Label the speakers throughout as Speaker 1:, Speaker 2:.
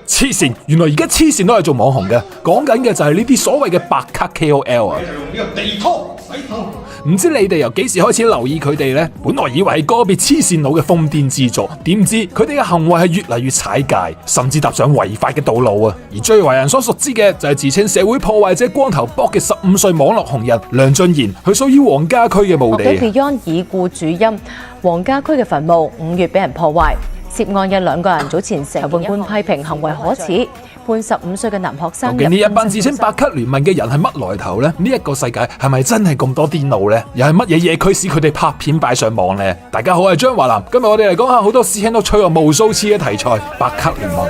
Speaker 1: 黐線，原來而家黐線都係做網紅嘅，講緊嘅就係呢啲所謂嘅白卡 KOL 啊。
Speaker 2: 用呢個地拖洗頭。
Speaker 1: 唔知你哋由幾時開始留意佢哋呢？本來以為係個別黐線佬嘅瘋癲之作，點知佢哋嘅行為係越嚟越踩界，甚至踏上違法嘅道路啊！而最為人所熟知嘅就係自稱社會破壞者光頭博嘅15歲網絡紅人梁俊賢，佢屬於黃家區嘅墓地。
Speaker 3: Beyond 已故主音黃家區嘅墳墓5月俾人破壞，涉案嘅2個人早前成判官批評行為可恥。判15歲嘅男學生。
Speaker 1: 究竟呢一班自稱白卡聯盟嘅人係乜來頭呢？呢一個世界係咪真係咁多癲佬呢？又係乜嘢嘢驅使佢哋拍片擺上網呢？大家好，我係張華南，今日我哋嚟講下好多師兄都吹過無數次嘅題材——白卡聯盟。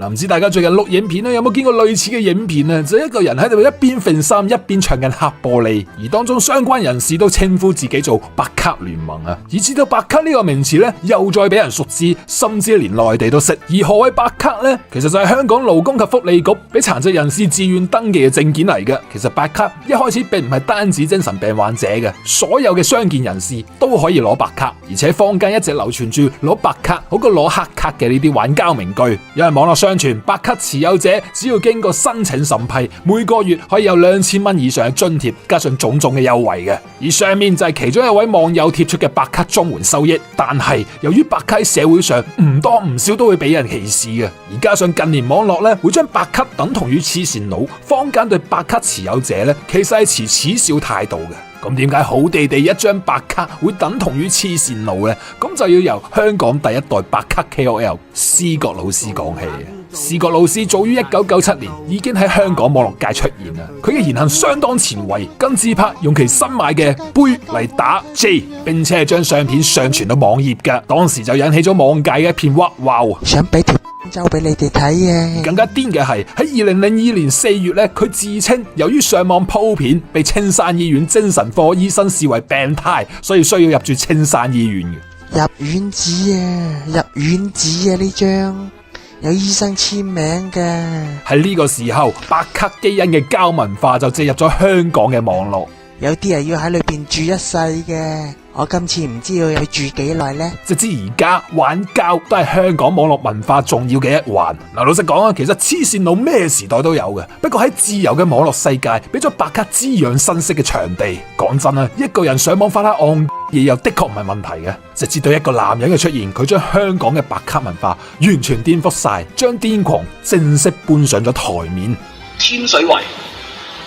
Speaker 1: 唔知大家最近錄影片咧，有冇見過類似嘅影片啊？就一個人喺度一邊揈衫一邊唱緊黑玻璃，而當中相關人士都稱呼自己做白卡聯盟啊，以至到白卡呢個名詞咧又再俾人熟知，甚至連內地都識。而何謂白卡呢？其實就係香港勞工及福利局俾殘疾人士自願登記嘅證件嚟嘅。其實白卡一開始並唔係單指精神病患者嘅，所有嘅傷健人士都可以攞白卡，而且坊間一直流傳住攞白卡好過攞黑卡嘅呢啲玩膠名句，有人網絡相傳白卡持有者只要經過申請審批，每個月可以有2000蚊以上嘅津貼，加上種種嘅優惠嘅。而上面就係其中一位網友貼出嘅白卡綜援收益，但係由於白卡喺社會上唔多唔少都會俾人歧視嘅，而加上近年網絡咧會將白卡等同於黐線佬，坊間對白卡持有者咧其實係持恥笑態度嘅。咁點解好地地一張白卡會等同於黐線佬呢？咁就要由香港第一代白卡 KOL 思覺老師講起。思覺老師早於1997年已經喺香港網絡界出現啦，佢嘅言行相當前衛，更自拍用其新買嘅杯嚟打 J， 並且係將相片上傳到網頁㗎，當時就引起咗網界嘅一片哇wow。
Speaker 4: 想俾條周俾你哋睇啊！
Speaker 1: 更加癲嘅係喺2002年4月咧，佢自稱由於上網鋪片，被青山醫院精神科醫生視為病態，所以需要入住青山醫院嘅。
Speaker 4: 入院紙啊，入院紙啊，呢張有醫生簽名噶。
Speaker 1: 喺呢個時候，白卡基因嘅膠文化就植入咗香港嘅網絡。
Speaker 4: 有啲人要喺裏邊住一世嘅，我今次唔知道要住幾耐呢。
Speaker 1: 直至而家玩膠都係香港網絡文化重要嘅一環。嗱，老實講啊，其實黐線佬咩時代都有嘅，不過喺自由嘅網絡世界，俾咗白卡滋養新式嘅場地。講真啊，一個人上網發下戇嘢又的確唔係問題嘅。直至到一個男人嘅出現，佢將香港嘅白卡文化完全顛覆晒，將癲狂正式搬上咗台面。
Speaker 5: 天水圍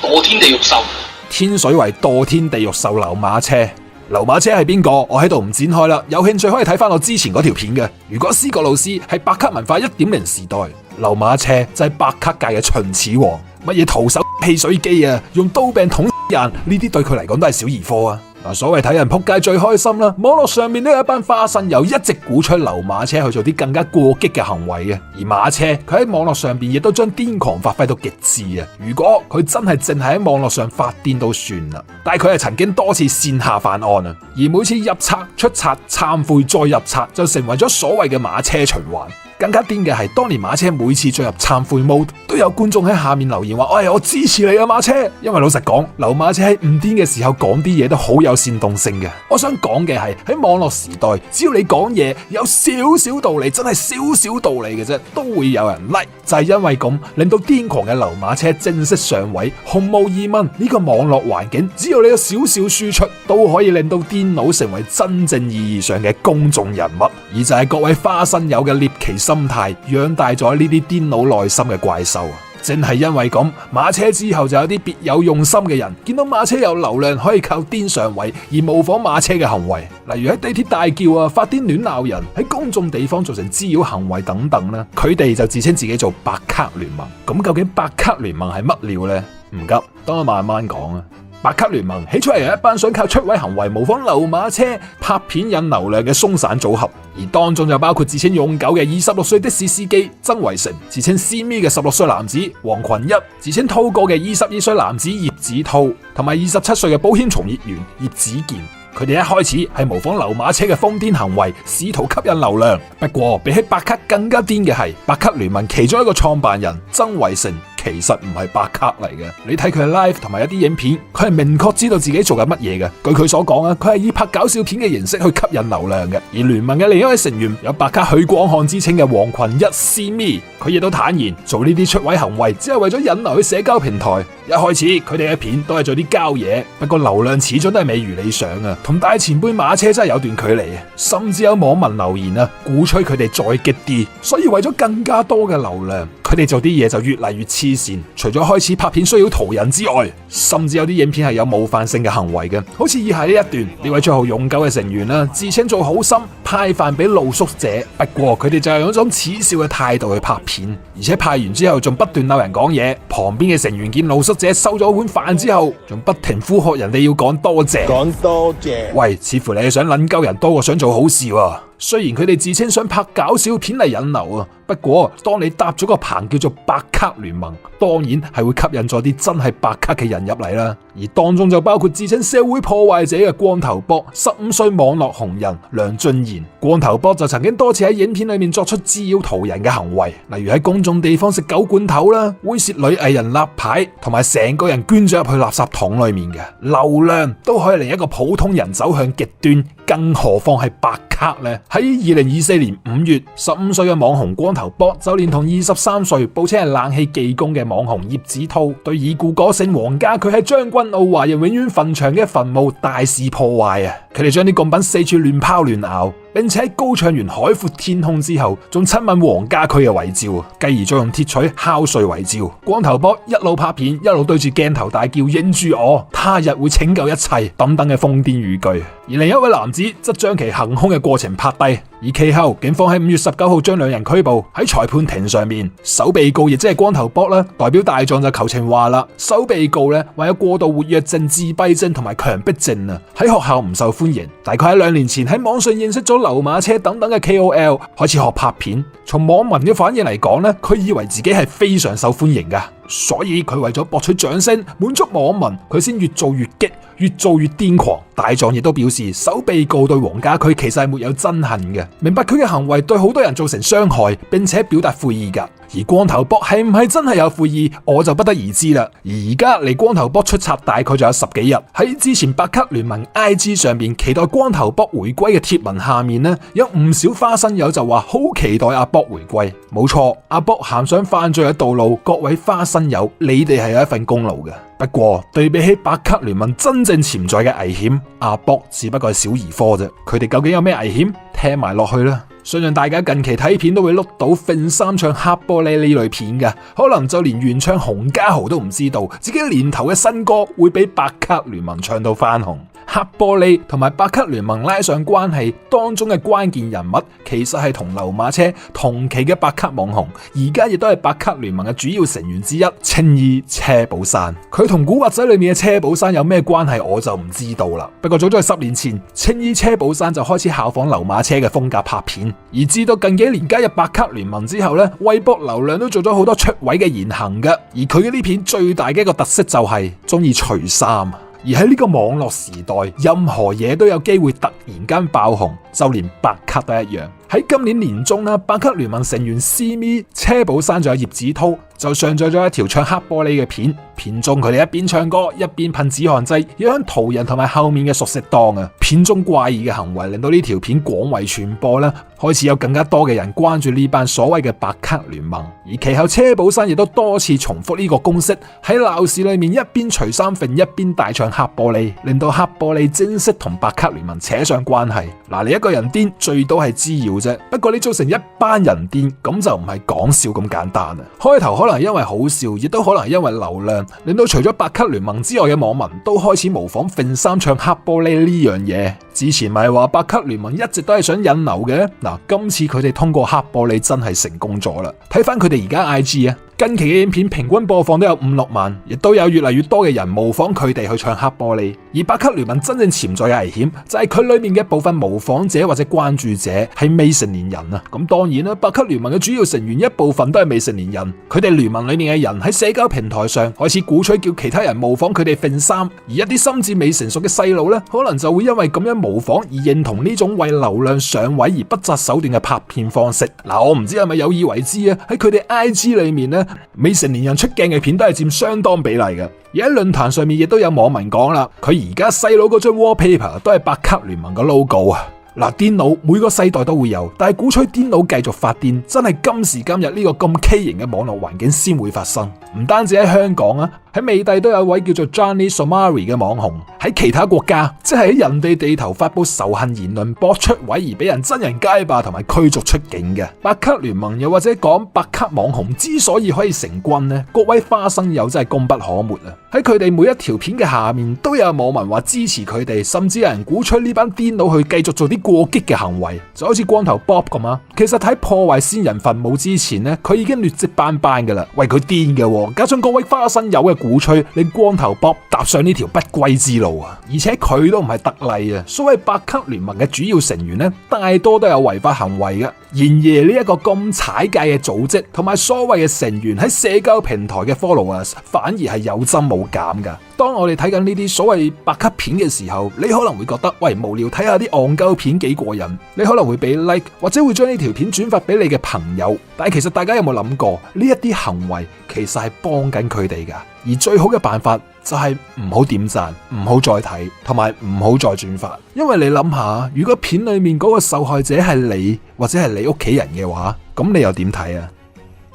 Speaker 5: 墮天地獄獸。
Speaker 1: 天水圍墮天地獄獸流馬車，流馬車係邊個？我喺度唔展開啦，有興趣可以睇翻我之前嗰條片嘅。如果思覺老師係白卡文化 1.0 時代，流馬車就係白卡界嘅秦始皇。乜嘢徒手汽水機啊，用刀柄捅人，呢啲對佢嚟講都係小兒科啊！所謂睇人撲街最開心啦，網絡上面都有一班花生友一直鼓吹流馬車去做啲更加過激嘅行為嘅，而馬車佢喺網絡上邊亦都將癲狂發揮到極致啊！如果佢真係淨係喺網絡上發癲都算啦，但係佢係曾經多次線下犯案啊，而每次入冊出冊懺悔再入冊就成為咗所謂嘅馬車循環。更加癲嘅係，當年馬車每次進入懺悔 mode， 都有觀眾喺下面留言話：我支持你啊馬車！因為老實講，流馬車喺唔癲嘅時候講啲嘢都好有煽動性嘅。我想講嘅係喺網絡時代，只要你講嘢有少少道理，真係少少道理嘅啫，都會有人 like。就係因為咁，令到癲狂嘅流馬車正式上位。毫無疑問，呢個網絡環境，只要你有少少輸出，都可以令到癲佬成為真正意義上嘅公眾人物。而就係各位花生友嘅獵奇心態養大咗呢啲癲佬內心嘅怪獸啊！正係因為咁，馬車之後就有啲別有用心嘅人見到馬車有流量，可以靠癲上位而模仿馬車嘅行為，例如喺地鐵大叫啊、發癲亂鬧人、喺公眾地方造成滋擾行為等等啦。佢哋就自稱自己做白卡聯盟。咁究竟白卡聯盟係乜料呢？唔急，等我慢慢講啊。白卡聯盟起初係由一班想靠出位行為模仿流馬車拍片引流量嘅鬆散組合，而當中就包括自稱勇狗嘅26歲的士司機曾維成，自稱私咪嘅16歲男子黃群一，自稱滔哥嘅22歲男子葉子滔，同埋27歲嘅保險從業員葉子健。佢哋一開始係模仿流馬車嘅瘋癲行為，試圖吸引流量。不過比起白卡更加癲嘅係白卡聯盟其中一個創辦人曾維成其實唔係白卡嚟嘅。你睇佢嘅 live 同埋一啲影片，佢係明確知道自己做緊乜嘢嘅。據佢所講啊，佢係以拍搞笑片嘅形式去吸引流量嘅。而聯盟嘅另一位成員有白卡許光漢之稱嘅黃群一 Simi， 佢亦都坦言做呢啲出位行為只係為咗引流去社交平台。一開始佢哋嘅片都係做啲膠嘢，不過流量始終都係未如理想啊，同大前輩馬車真係有段距離啊。甚至有網民留言啊，鼓吹佢哋再激啲，所以為咗更加多嘅流量，佢哋做啲嘢就越嚟越黐線。除咗開始拍片需要途人之外，甚至有啲影片係有冒犯性嘅行為嘅，好似以下呢一段，呢位綽號勇狗嘅成員啦，自稱做好心派飯俾露宿者，不過佢哋就係用一種恥笑嘅態度去拍片，而且派完之後仲不斷鬧人講嘢。旁邊嘅成員見露宿者收咗碗飯之後，仲不停呼喝人哋要講多謝。
Speaker 2: 講多謝。
Speaker 1: 喂，似乎你係想撚鳩人多過想做好事喎。雖然佢哋自稱想拍搞笑片嚟引流啊，不過當你搭咗個棚叫做白卡聯盟，當然係會吸引咗啲真係白卡嘅人入嚟啦。而當中就包括自稱社會破壞者嘅光頭博、15歲網絡紅人梁俊賢。光頭博就曾經多次喺影片裏面作出滋擾途人嘅行為，例如喺公眾地方食狗罐頭啦，猥褻女藝人立牌，同埋成個人捐咗入去垃圾桶裏面嘅。流量都可以令一個普通人走向極端，更何況係白卡呢？喺2024年5月，15歲嘅網紅光頭博就連同23歲報稱係冷氣技工嘅網紅葉子濤，對已故歌星黃家駒喺將軍澳華人永遠墳場嘅墳墓大肆破壞啊！佢哋將啲貢品四處亂拋亂咬，並且喺高唱完海闊天空之後，仲親吻黃家駒嘅遺照，繼而再用鐵錘敲碎遺照。光頭博一路拍片，一路對住鏡頭大叫認住我，他日會拯救一切等等嘅瘋癲語句。而另一位男子則將其行兇嘅過程拍低。而其後警方喺5月19號將兩人拘捕。喺裁判庭上面，首被告亦即係光頭博啦，代表大狀就求情話啦，首被告咧患有過度活躍症、自閉症同埋強迫症啊，喺學校唔受歡迎。大概喺2年前喺網上認識咗劉馬車等等嘅 KOL， 開始學拍片。從網民嘅反應嚟講咧，佢以為自己係非常受歡迎噶，所以佢為咗博取掌聲，滿足網民，佢先越做越激，越做越癲狂。大狀亦都表示，首被告對黃家駒其實係沒有憎恨嘅，明白佢嘅行為對好多人造成傷害，並且表達悔意噶。而光頭博係唔係真係有悔意，我就不得而知啦。而家離光頭博出冊大概仲有10幾日，喺之前白卡聯盟 IG 上邊期待光頭博回歸嘅貼文下面呢，有唔少花生友就話好期待阿博回歸。冇錯，阿博行上犯罪嘅道路，各位花生友，你哋係有一份功勞嘅。不過對比起白卡聯盟真正潛在嘅危險，阿博只不過係小兒科啫。佢哋究竟有咩危險？聽埋落去啦。相信大家近期睇片都會碌到揈三唱黑玻璃呢類片嘅，可能就連原唱洪家豪都唔知道自己年頭嘅新歌會俾白卡聯盟唱到翻紅。黑玻璃同埋白卡聯盟拉上關係當中嘅關鍵人物，其實係同劉馬車同期嘅白卡網紅，而家亦都係白卡聯盟嘅主要成員之一，青衣車寶山。佢同古惑仔裏面嘅車寶山有咩關係，我就唔知道啦。不過早在10年前，青衣車寶山就開始效仿劉馬車嘅風格拍片，而至到近幾年加入白卡聯盟之後呢，微博流量都做咗好多出位嘅言行嘅。而佢嘅呢片最大嘅一個特色就係中意除衫。而喺呢個網絡時代，任何嘢都有機會突然間爆紅，就連白卡都一樣。喺今年年中啦，白卡聯盟成員 Simi、車寶山仲有葉子濤就上載咗一條唱黑玻璃嘅片，片中佢哋一邊唱歌一邊噴止汗劑，影響途人同埋後面嘅熟食檔啊。片中怪異嘅行為令到呢條片廣為傳播啦，開始有更加多嘅人關注呢班所謂嘅白卡聯盟。而其後車寶山亦都多次重複呢個公式，喺鬧市裏面一邊除衫揈一邊大唱黑玻璃，令到黑玻璃正式同白卡聯盟扯上關係。嗱，你一個人癲最多係滋擾啫，不過你造成一班人癲，咁就唔係講笑咁簡單啊！開頭可能因為好笑，亦都可能因為流量，令到除咗白卡聯盟之外嘅網民都開始模仿揈衫唱黑玻璃呢樣嘢。之前咪話白卡聯盟一直都係想引流嘅，嗱，今次佢哋通過黑玻璃真係成功咗啦。睇翻佢哋而家 IG 啊，近期嘅影片平均播放都有5-6萬，亦都有越嚟越多嘅人模仿佢哋去唱黑玻璃。而白卡聯盟真正潛在嘅危險就係佢裏面嘅部分模仿者或者關注者係未成年人啊。咁當然啦，白卡聯盟嘅主要成員一部分都係未成年人，佢哋聯盟裏面嘅人喺社交平台上開始鼓吹叫其他人模仿佢哋揈衫，而一啲心智未成熟嘅細路呢，可能就會因為咁樣模仿而認同呢種為流量上位而不擇手段嘅拍片方式。我唔知係咪有意為之啊？喺佢哋 IG 裏面呢，未成年人出鏡嘅片都係佔相當比例嘅。而喺論壇上面亦都有網民講啦，佢而家細佬嗰張 wallpaper 都係百級聯盟嘅 logo 啊！癲佬每個世代都會有，但係鼓吹癲佬繼續發癲，真係今時今日呢個咁畸形嘅網絡環境先會發生。唔單止喺香港啊，喺美帝都有一位叫做 Johnny Somari 嘅網紅，喺其他國家即係喺人哋地頭發布仇恨言論，博出位而俾人真人街霸同埋驅逐出境嘅。百級聯盟又或者講百級網紅之所以可以成軍呢，各位花生友真係功不可沒啊！喺佢哋每一條片嘅下面都有網民話支持佢哋，甚至有人鼓吹呢班癲佬去繼續做啲過激嘅行為，就好似光頭 Bob 咁啊。其實喺破壞先人墳墓之前呢，佢已經劣跡斑斑噶啦，為佢癲嘅，加上各位花生友嘅鼓吹，令光頭 Bob 踏上呢條不歸之路啊！而且佢都唔係特例啊，所謂百級聯盟嘅主要成員呢，大多都有違法行為嘅。然而呢一個咁踩界嘅組織同埋所謂嘅成員喺社交平台嘅 followers 反而係有增冇減噶。當我哋睇緊呢啲所謂百級片嘅時候，你可能會覺得喂，無聊，睇下啲戇鳩片幾過癮，你可能會俾 like 或者會將呢條片轉發俾你嘅朋友。但係其實大家有冇諗過呢一啲行為其實係幫緊佢哋噶？而最好嘅辦法就係唔好點讚，唔好再睇，同埋唔好再轉發。因為你諗下，如果片裏面嗰個受害者係你或者係你屋企人嘅話，咁你又點睇啊？